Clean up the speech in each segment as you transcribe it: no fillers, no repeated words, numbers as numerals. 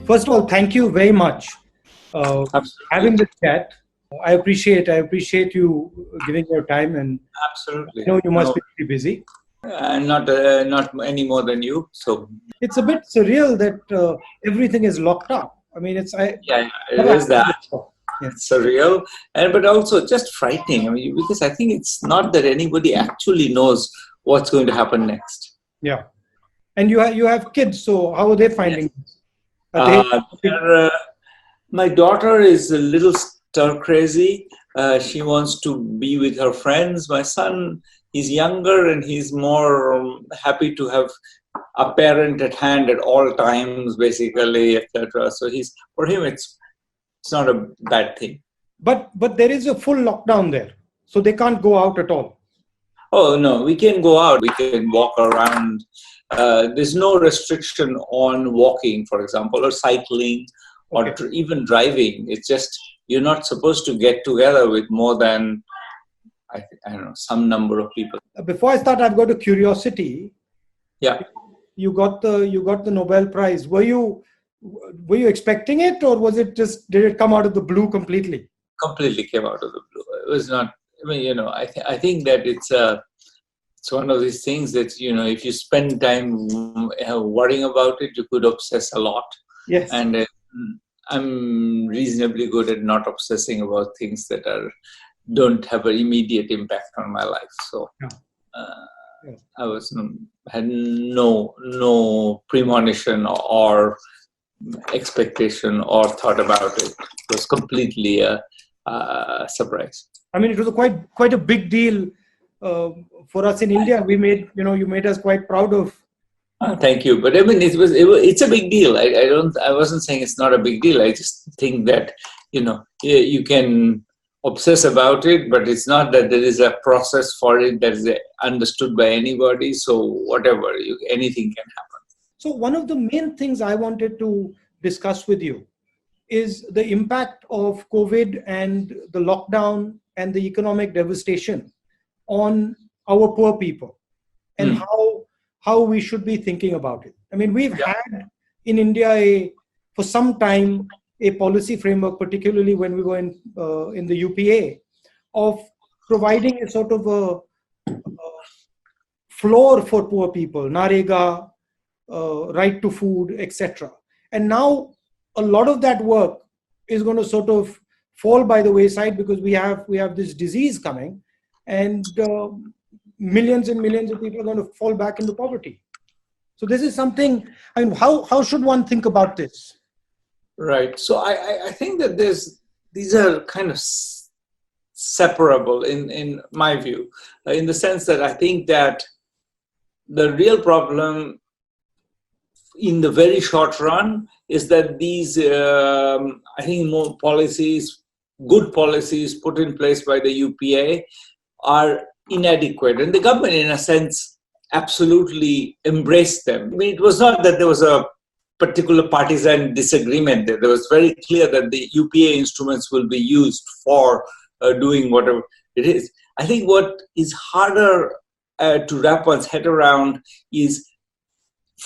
First of all, thank you very much having Absolutely. this chat. I appreciate you giving your time, and Absolutely. I know you must No, be pretty busy. not any more than you. So It's a bit surreal that everything is locked up. I mean, I yeah, it never is happened that. before. Yeah. It's surreal, and but also just frightening. I mean, because I think it's not that anybody actually knows what's going to happen next. Yeah. And you have kids, so how are they Yes. finding this? Are they? My daughter is a little stir crazy. She wants to be with her friends. My son, he's younger and he's more happy to have a parent at hand at all times, basically, etc. So for him, it's not a bad thing. But there is a full lockdown there, so they can't go out at all. Oh no, we can go out. We can walk around. There's no restriction on walking, for example, or cycling, or Okay. even driving. It's just you're not supposed to get together with more than I don't know, some number of people. Before I start, I've got a curiosity. Yeah, You got the Nobel Prize. Were you expecting it, or did it come out of the blue completely? completely came out of the blue. It was not. I mean, I think that it's one of these things that if you spend time worrying about it, you could obsess a lot. Yes. And I'm reasonably good at not obsessing about things that don't have an immediate impact on my life. So Yeah. uh, had no premonition or expectation or thought about it. It was completely a surprise. I mean, it was quite a big deal for us in India. You made us quite proud of. Thank you, but I mean, it's a big deal. I wasn't saying it's not a big deal. I just think that you can obsess about it, but it's not that there is a process for it that is understood by anybody. So whatever, anything can happen. So one of the main things I wanted to discuss with you is the impact of COVID and the lockdown and the economic devastation on our poor people, and Hmm. how we should be thinking about it. I mean, we've Yeah. had in India for some time a policy framework, particularly when we were in the UPA, of providing a sort of a floor for poor people, Narega, right to food, etc. And now a lot of that work is going to sort of fall by the wayside because we have this disease coming, and millions and millions of people are going to fall back into poverty. So this is something. I mean, how should one think about this? Right. So I think that these are kind of separable in my view, in the sense that I think that the real problem in the very short run is that these, I think, more policies, good policies put in place by the UPA are inadequate. And the government, in a sense, absolutely embraced them. I mean, it was not that there was a particular partisan disagreement there. There was very clear that the UPA instruments will be used for doing whatever it is. I think what is harder to wrap one's head around is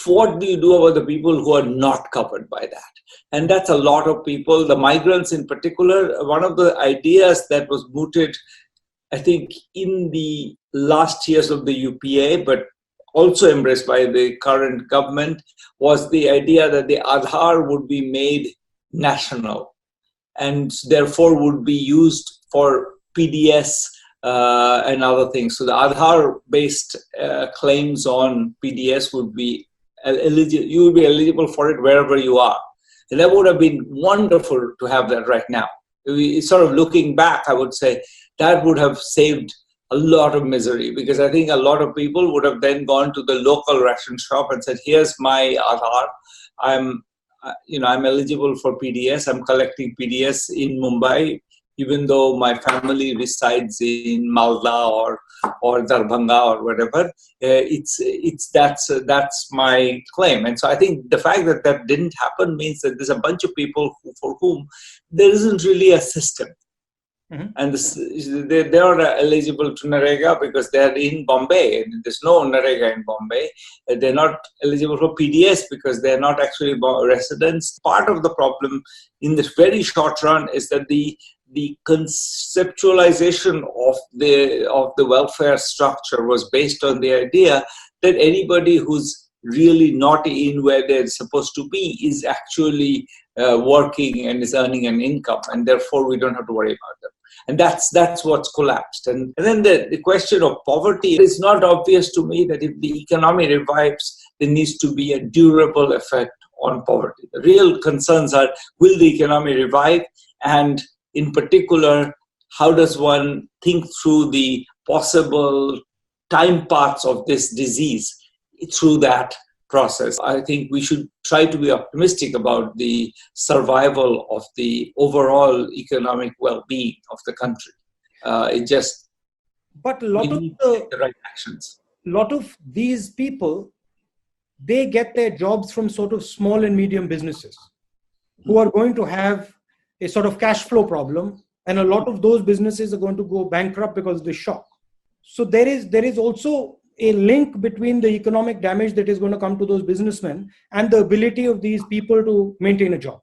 what do you do about the people who are not covered by that? And that's a lot of people, the migrants in particular. One of the ideas that was mooted, I think, in the last years of the UPA, but also embraced by the current government, was the idea that the Aadhaar would be made national and therefore would be used for PDS and other things. So the Aadhaar-based claims on PDS would be eligible. You would be eligible for it wherever you are. And that would have been wonderful to have that right now. Sort of looking back, I would say that would have saved a lot of misery, because I think a lot of people would have then gone to the local ration shop and said, here's my Aadhaar. I'm eligible for PDS. I'm collecting PDS in Mumbai, even though my family resides in Malda or Darbhanga or whatever. That's my claim. And so I think the fact that that didn't happen means that there's a bunch of people for whom there isn't really a system. Mhm. And they are eligible to Narega because they are in Bombay, and there's no Narega in Bombay. They're not eligible for PDS because they're not actually residents. Part of the problem in the very short run is that the conceptualization of the welfare structure was based on the idea that anybody who's really not in where they're supposed to be is actually working and is earning an income, and therefore we don't have to worry about them. And that's what's collapsed. And then the question of poverty, it's not obvious to me that if the economy revives, there needs to be a durable effect on poverty. The real concerns are, will the economy revive? And in particular, how does one think through the possible time parts of this disease through that process? I think we should try to be optimistic about the survival of the overall economic well-being of the country. But We need to take the right actions. lot of these people, they get their jobs from sort of small and medium businesses who are going to have a sort of cash flow problem, and a lot of those businesses are going to go bankrupt because of the shock. So there is also a link between the economic damage that is going to come to those businessmen and the ability of these people to maintain a job.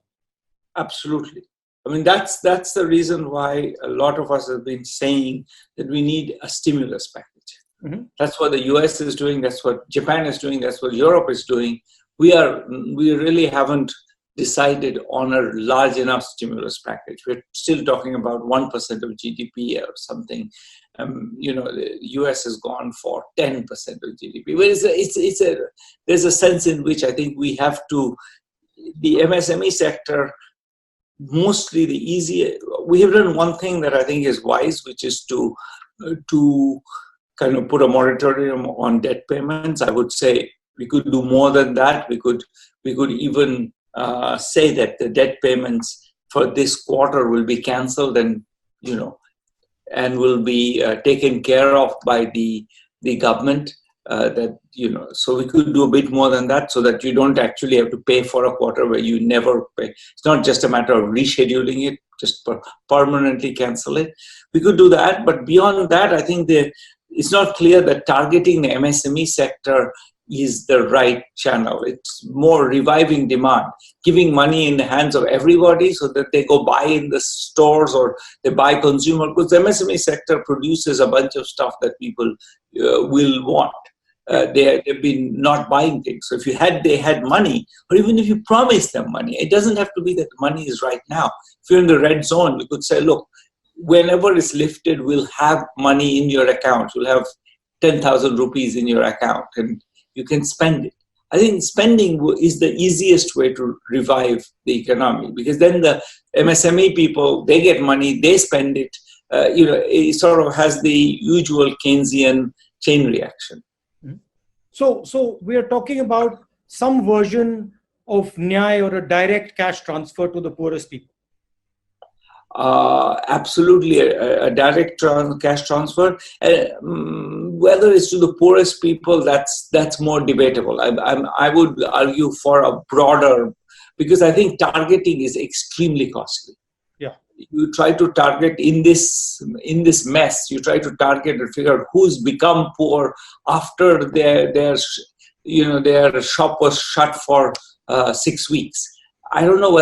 Absolutely. I mean, that's the reason why a lot of us have been saying that we need a stimulus package. Mm-hmm. That's what the US is doing. That's what Japan is doing. That's what Europe is doing. We really haven't decided on a large enough stimulus package. We're still talking about 1% of GDP or something. The US has gone for 10% of GDP. But there's a sense in which I think we have to, the MSME sector, mostly the easier, we have done one thing that I think is wise, which is to kind of put a moratorium on debt payments. I would say we could do more than that. We could even say that the debt payments for this quarter will be cancelled and will be taken care of by the government. So we could do a bit more than that, so that you don't actually have to pay for a quarter where you never pay. It's not just a matter of rescheduling it, just permanently cancel it. We could do that, but beyond that, I think it's not clear that targeting the MSME sector is the right channel. It's more reviving demand, giving money in the hands of everybody so that they go buy in the stores or they buy consumer goods. The MSME sector produces a bunch of stuff that people will want. They've been not buying things. So if they had money, or even if you promise them money, it doesn't have to be that money is right now. If you're in the red zone, you could say, look, whenever it's lifted, we'll have money in your account. You'll have 10,000 rupees in your account and you can spend it. I think spending is the easiest way to revive the economy, because then the MSME people, they get money, they spend it. It sort of has the usual Keynesian chain reaction. So we are talking about some version of Nyay, or a direct cash transfer to the poorest people. Absolutely, a direct cash transfer. Whether it's to the poorest people, that's more debatable. I would argue for a broader, because I think targeting is extremely costly. Yeah, you try to target in this mess. You try to target and figure out who's become poor after their shop was shut for 6 weeks. I don't know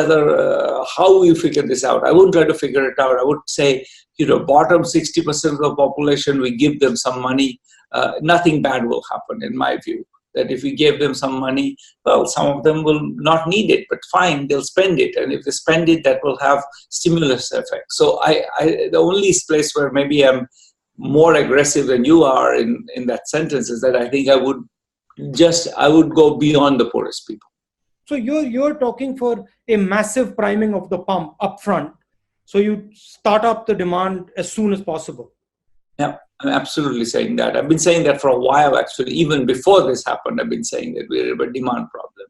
how we figure this out. I wouldn't try to figure it out. I would say, bottom 60% of the population, we give them some money. Nothing bad will happen, in my view. That if we gave them some money, well, some of them will not need it, but fine, they'll spend it. And if they spend it, that will have stimulus effect. So the only place where maybe I'm more aggressive than you are in that sentence is that I think I would go beyond the poorest people. So you're talking for a massive priming of the pump upfront. So you start up the demand as soon as possible. Yeah, I'm absolutely saying that. I've been saying that for a while, actually. Even before this happened, I've been saying that we have a demand problem.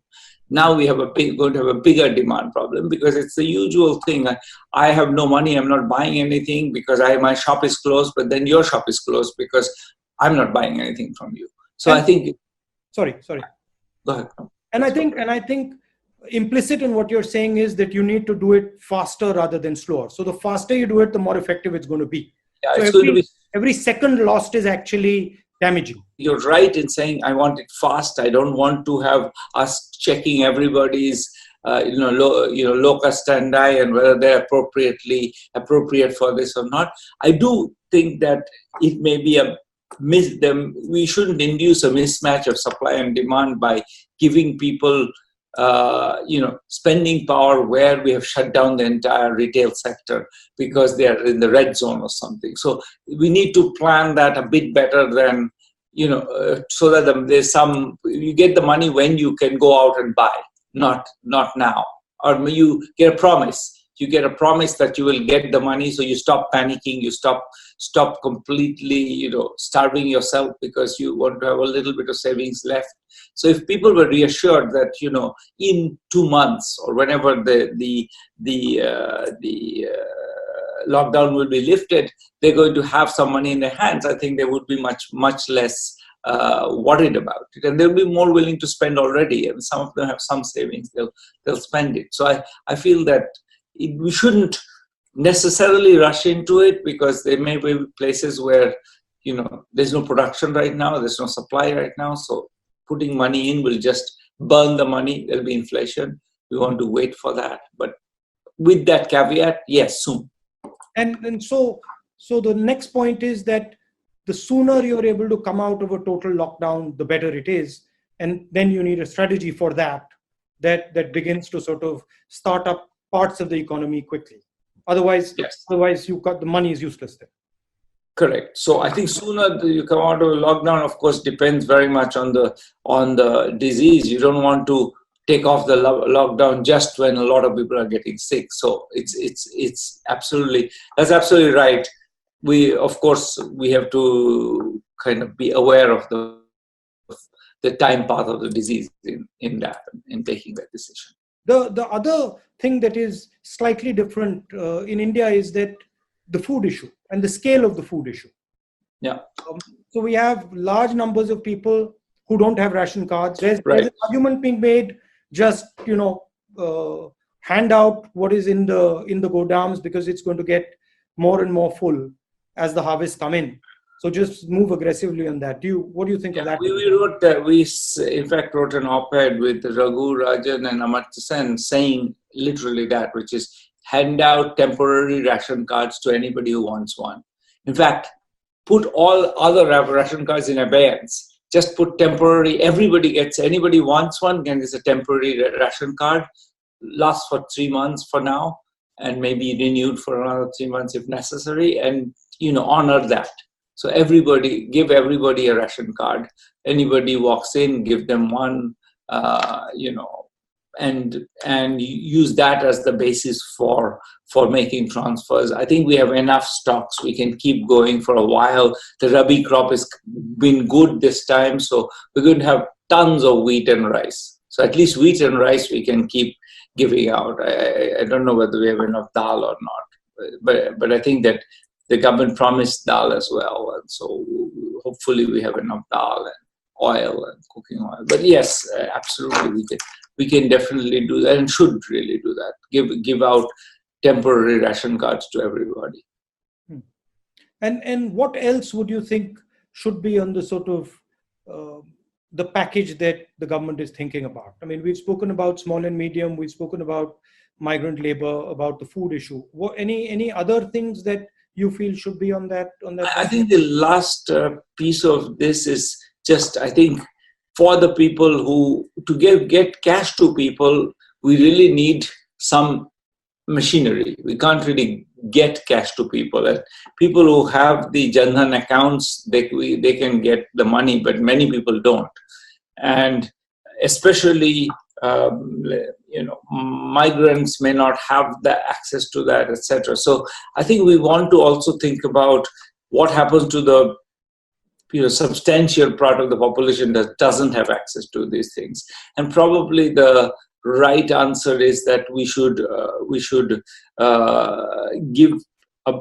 Now we have going to have a bigger demand problem, because it's the usual thing. I have no money. I'm not buying anything because my shop is closed, but then your shop is closed because I'm not buying anything from you. So I think. Sorry. Go ahead. And I think implicit in what you're saying is that you need to do it faster rather than slower. So the faster you do it, the more effective it's going to be. Yeah, so it's going to be. every second lost is actually damaging. You're right in saying I want it fast. I don't want to have us checking everybody's locus standi and whether they're appropriate for this or not. I do think that it may be we shouldn't induce a mismatch of supply and demand by giving people spending power where we have shut down the entire retail sector because they are in the red zone or something. So we need to plan that a bit better than, so that there's you get the money when you can go out and buy, not now. Or you get a promise. You get a promise that you will get the money, so you stop panicking, you stop completely, starving yourself because you want to have a little bit of savings left. So if people were reassured that, in 2 months or whenever the lockdown will be lifted, they're going to have some money in their hands, I think they would be much less worried about it, and they'll be more willing to spend already. And some of them have some savings; they'll spend it. So I feel that we shouldn't necessarily rush into it, because there may be places where there's no production right now, there's no supply right now. So putting money in will just burn the money. There'll be inflation. We want to wait for that, but with that caveat, yes, soon. And so the next point is that the sooner you're able to come out of a total lockdown, the better it is. And then you need a strategy for that begins to sort of start up parts of the economy quickly. Otherwise, yes. You've got the money is useless then. Correct. So I think sooner you come out of a lockdown, of course, depends very much on the disease. You don't want to take off the lockdown just when a lot of people are getting sick. So it's absolutely, that's absolutely right. We have to kind of be aware of the time path of the disease in taking that decision. The other thing that is slightly different in India is that the food issue and the scale of the food issue. Yeah. So we have large numbers of people who don't have ration cards. There's an argument being made, just hand out what is in the godams, because it's going to get more and more full as the harvests come in. So just move aggressively on that. What do you think of that? We in fact wrote an op-ed with Raghu, Rajan and Amartya Sen saying literally that, which is hand out temporary ration cards to anybody who wants one. In fact, put all other ration cards in abeyance. Just put temporary, anybody wants one, and it's a temporary ration card, lasts for 3 months for now, and maybe renewed for another 3 months if necessary, and honor that. So give everybody a ration card. Anybody walks in, give them one, and use that as the basis for making transfers. I think we have enough stocks. We can keep going for a while. The Rabi crop has been good this time, so we're going to have tons of wheat and rice. So at least wheat and rice we can keep giving out. I don't know whether we have enough dal or not, but I think that the government promised dal as well, and so hopefully we have enough dal and oil and cooking oil. But yes, absolutely, we can definitely do that and should really do that. Give out temporary ration cards to everybody. And what else would you think should be on the sort of the package that the government is thinking about? I mean, we've spoken about small and medium. We've spoken about migrant labor, about the food issue. Any other things that you feel should be on that? I think the last piece of this is just, I think, for the people who, to get cash to people, we really need some machinery. We can't really get cash to people. And people who have the Jan Dhan accounts, they can get the money, but many people don't. And especially, migrants may not have the access to that, etc. So I think we want to also think about what happens to the substantial part of the population that doesn't have access to these things. And probably the right answer is that we should give a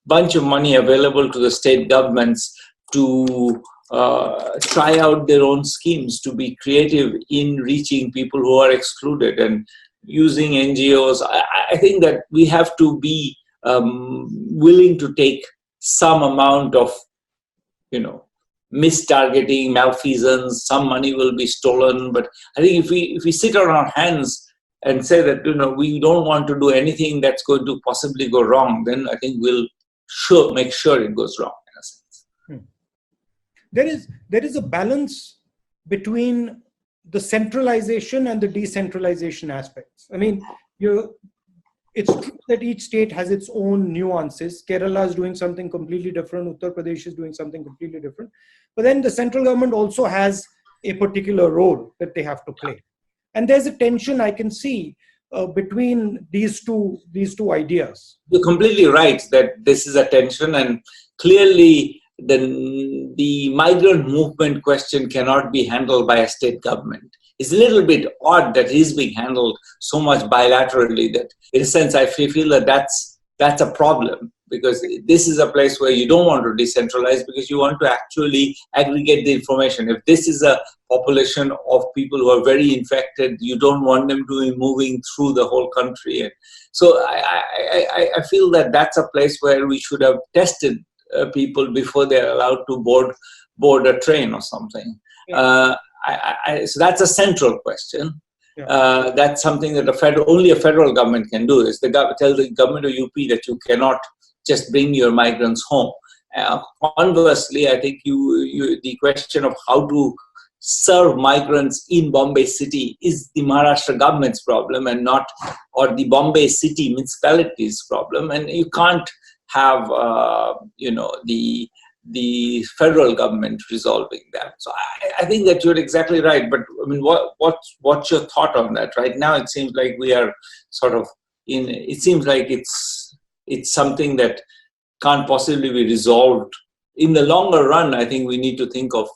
bunch of money available to the state governments to try out their own schemes, to be creative in reaching people who are excluded and using NGOs. I think that we have to be willing to take some amount of, mistargeting, malfeasance. Some money will be stolen, but I think if we sit on our hands and say that we don't want to do anything that's going to possibly go wrong, then I think we'll make sure it goes wrong in a sense. There is a balance between the centralization and the decentralization aspects. I mean, it's true that each state has its own nuances. Kerala is doing something completely different. Uttar Pradesh is doing something completely different. But then the central government also has a particular role that they have to play. And there's a tension I can see between these two ideas. You're completely right that this is a tension, and clearly the migrant movement question cannot be handled by a state government. It's a little bit odd that he's being handled so much bilaterally, that in a sense I feel that that's a problem, because this is a place where you don't want to decentralize, because you want to actually aggregate the information. If this is a population of people who are very infected, you don't want them to be moving through the whole country. So I feel that that's a place where we should have tested people before they're allowed to board a train or something. Yeah. So that's a central question. Yeah. That's something that only a federal government can do, is tell the government of UP that you cannot just bring your migrants home. Conversely, I think the question of how to serve migrants in Bombay city is the Maharashtra government's problem, and or the Bombay city municipality's problem. And you can't have the federal government resolving that. So I think that you're exactly right. But I mean, what's your thought on that? Right now, it seems like we are sort of it seems like it's something that can't possibly be resolved. In the longer run, I think we need to think of,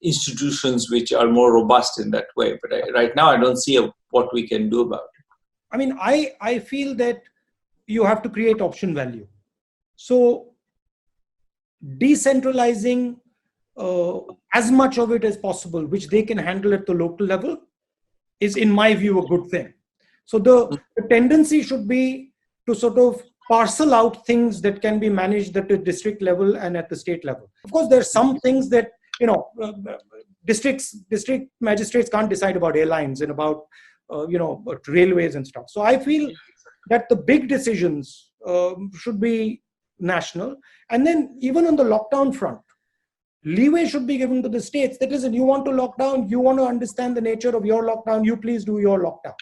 institutions which are more robust in that way. But right now, I don't see what we can do about it. I mean, I feel that you have to create option value. So decentralizing as much of it as possible, which they can handle at the local level, is, in my view, a good thing. So the tendency should be to sort of parcel out things that can be managed at the district level and at the state level. Of course, there are some things that, district magistrates can't decide about airlines and about, railways and stuff. So I feel that the big decisions should be national. And then even on the lockdown front, leeway should be given to the states. That is, if you want to lock down, you want to understand the nature of your lockdown, you please do your lockdown.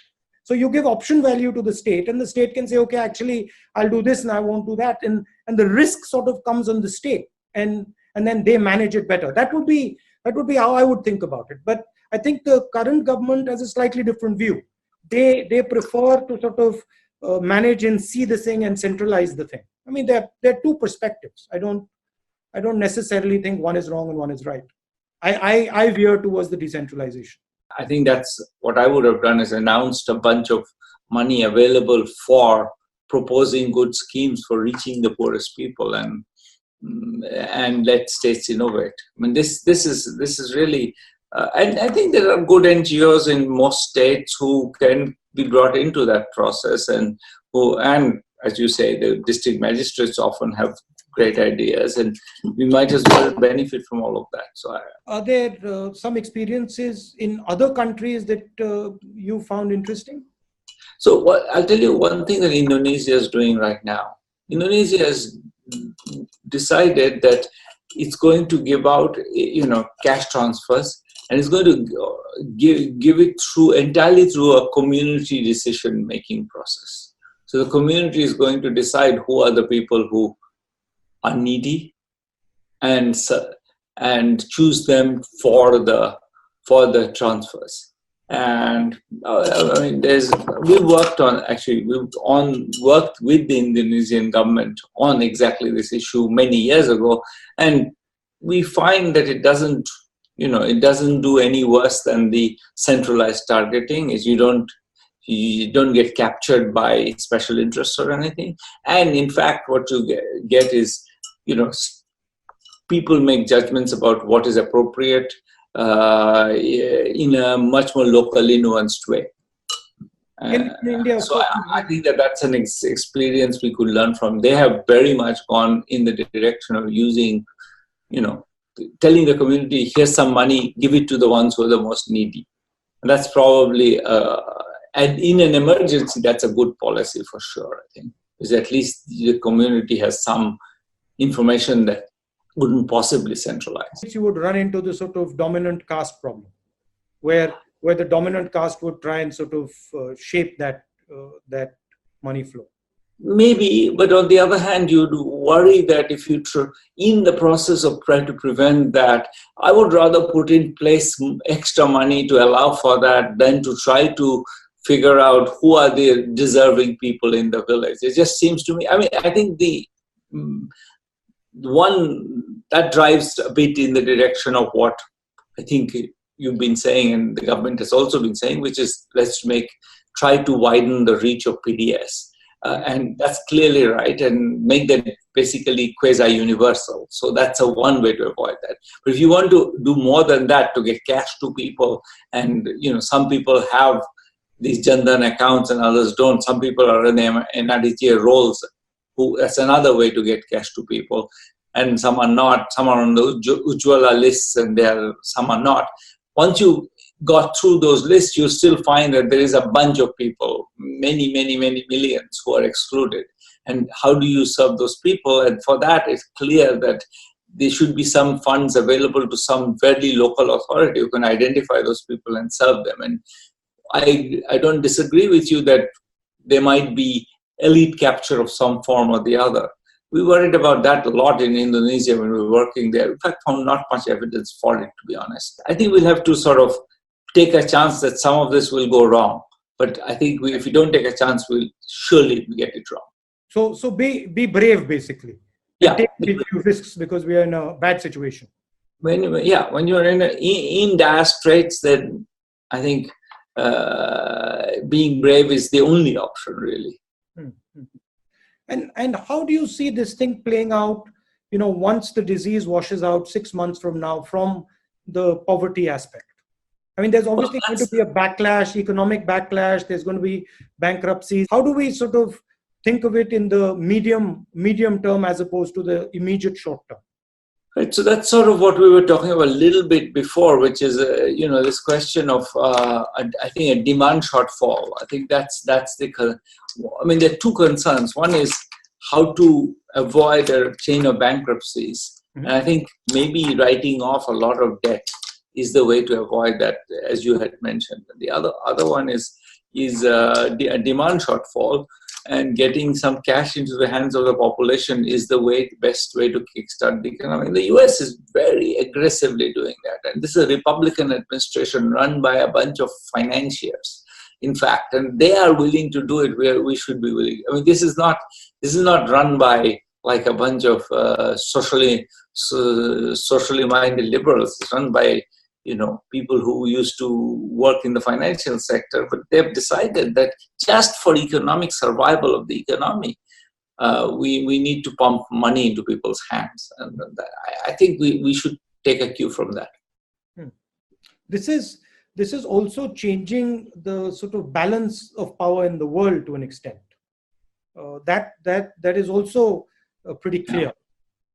So you give option value to the state, and the state can say, okay, actually, I'll do this and I won't do that. And the risk sort of comes on the state, and then they manage it better. That would be how I would think about it. But I think the current government has a slightly different view. They prefer to sort of manage and see the thing and centralize the thing. I mean, there are two perspectives. I don't necessarily think one is wrong and one is right. I veer towards the decentralization. I think that's what I would have done, is announced a bunch of money available for proposing good schemes for reaching the poorest people, and let states innovate. I mean, this is really, and I think there are good NGOs in most states who can be brought into that process, and as you say, the district magistrates often have great ideas, and we might as well benefit from all of that. So, are there some experiences in other countries that you found interesting? So, I'll tell you one thing that Indonesia is doing right now. Indonesia has decided that it's going to give out, cash transfers, and it's going to give it entirely through a community decision-making process. So the community is going to decide who are the people who are needy, and choose them for the transfers. And I mean, we worked with the Indonesian government on exactly this issue many years ago, and we find that it doesn't do any worse than the centralized targeting. Is you don't get captured by special interests or anything, and in fact, what you get is people make judgments about what is appropriate in a much more locally nuanced way. In India, of So course, I think that that's an experience we could learn from. They have very much gone in the direction of using, telling the community, here's some money, give it to the ones who are the most needy. And that's probably, and in an emergency, that's a good policy for sure, I think. Because at least the community has some information that wouldn't possibly centralize. you would run into the sort of dominant caste problem, where the dominant caste would try and sort of shape that money flow. Maybe, but on the other hand, you'd worry that if you in the process of trying to prevent that, I would rather put in place extra money to allow for that than to try to figure out who are the deserving people in the village. It just seems to me, I think the one that drives a bit in the direction of what I think you've been saying and the government has also been saying, which is try to widen the reach of PDS. And that's clearly right, and make them basically quasi-universal. So that's one way to avoid that. But if you want to do more than that to get cash to people, and some people have these Jan Dhan accounts and others don't. Some people are in NRDGA roles, that's another way to get cash to people. And some are not. Some are on the Ujjwala lists, and some are not. Once you got through those lists, you still find that there is a bunch of people, many, many, many millions who are excluded. And how do you serve those people? And for that, it's clear that there should be some funds available to some very local authority who can identify those people and serve them. And I don't disagree with you that there might be elite capture of some form or the other. We worried about that a lot in Indonesia when we were working there. In fact, found not much evidence for it, to be honest. I think we'll have to sort of take a chance that some of this will go wrong. But I think if we don't take a chance, we'll surely get it wrong. So be brave, basically. Yeah. Take risks because we are in a bad situation. When you're in dire straits, then I think being brave is the only option, really. And how do you see this thing playing out, once the disease washes out 6 months from now, from the poverty aspect? I mean, there's obviously going to be a backlash, economic backlash. There's going to be bankruptcies. How do we sort of think of it in the medium term as opposed to the immediate short term? Right. So that's sort of what we were talking about a little bit before, which is, this question of, I think, a demand shortfall. I think there are two concerns. One is how to avoid a chain of bankruptcies. Mm-hmm. And I think maybe writing off a lot of debt is the way to avoid that, as you had mentioned. The other one is a demand shortfall, and getting some cash into the hands of the population is the best way to kickstart the economy. And the US is very aggressively doing that. And this is a Republican administration run by a bunch of financiers, in fact, and they are willing to do it where we should be willing. I mean, this is not run by like a bunch of socially minded liberals. It's run by people who used to work in the financial sector, but they've decided that just for economic survival of the economy, we need to pump money into people's hands. And I think we should take a cue from that. This is also changing the sort of balance of power in the world to an extent. That is also pretty clear.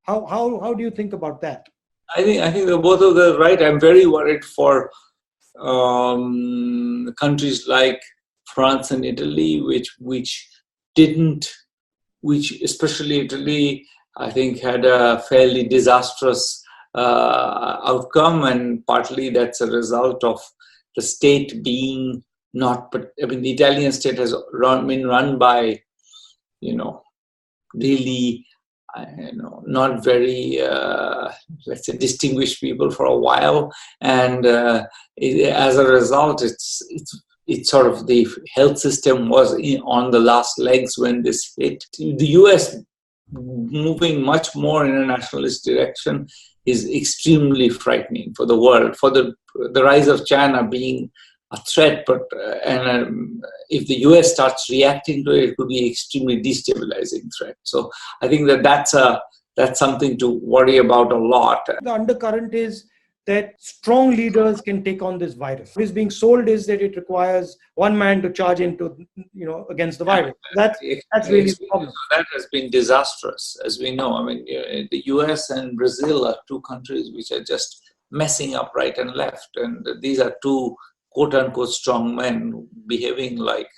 How do you think about that? I think they're both of them right. I'm very worried for countries like France and Italy, which especially Italy, I think, had a fairly disastrous outcome, and partly that's a result of the state being the Italian state has been run by, really, not very, let's say, distinguished people for a while, and as a result, it's sort of the health system was on the last legs when this hit. The US moving much more in a nationalist direction is extremely frightening for the world, for the rise of China being a threat, but if the US starts reacting to it, it could be an extremely destabilizing threat. So I think that's that's something to worry about a lot. The undercurrent is that strong leaders can take on this virus. What is being sold is that it requires one man to charge into, against the virus. That's really the problem. That has been disastrous, as we know. I mean, the US and Brazil are two countries which are just messing up right and left. And these are two quote unquote strong men behaving like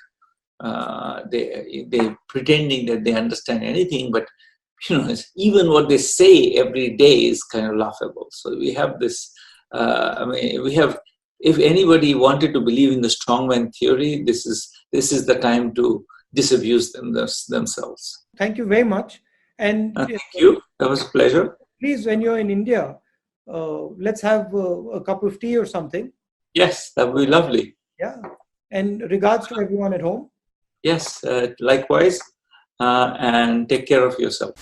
they pretending that they understand anything, but even what they say every day is kind of laughable. So we have this, if anybody wanted to believe in the strongman theory, this is the time to disabuse themselves. Thank you very much. And thank you. That was a pleasure. Please, when you're in India, let's have a cup of tea or something. Yes, that would be lovely. Yeah. And regards to everyone at home. Yes, likewise. And take care of yourself.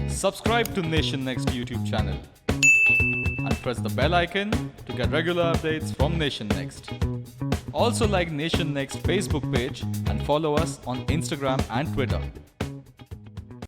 Subscribe to Nation Next YouTube channel and press the bell icon to get regular updates from Nation Next. Also like Nation Next Facebook page and follow us on Instagram and Twitter.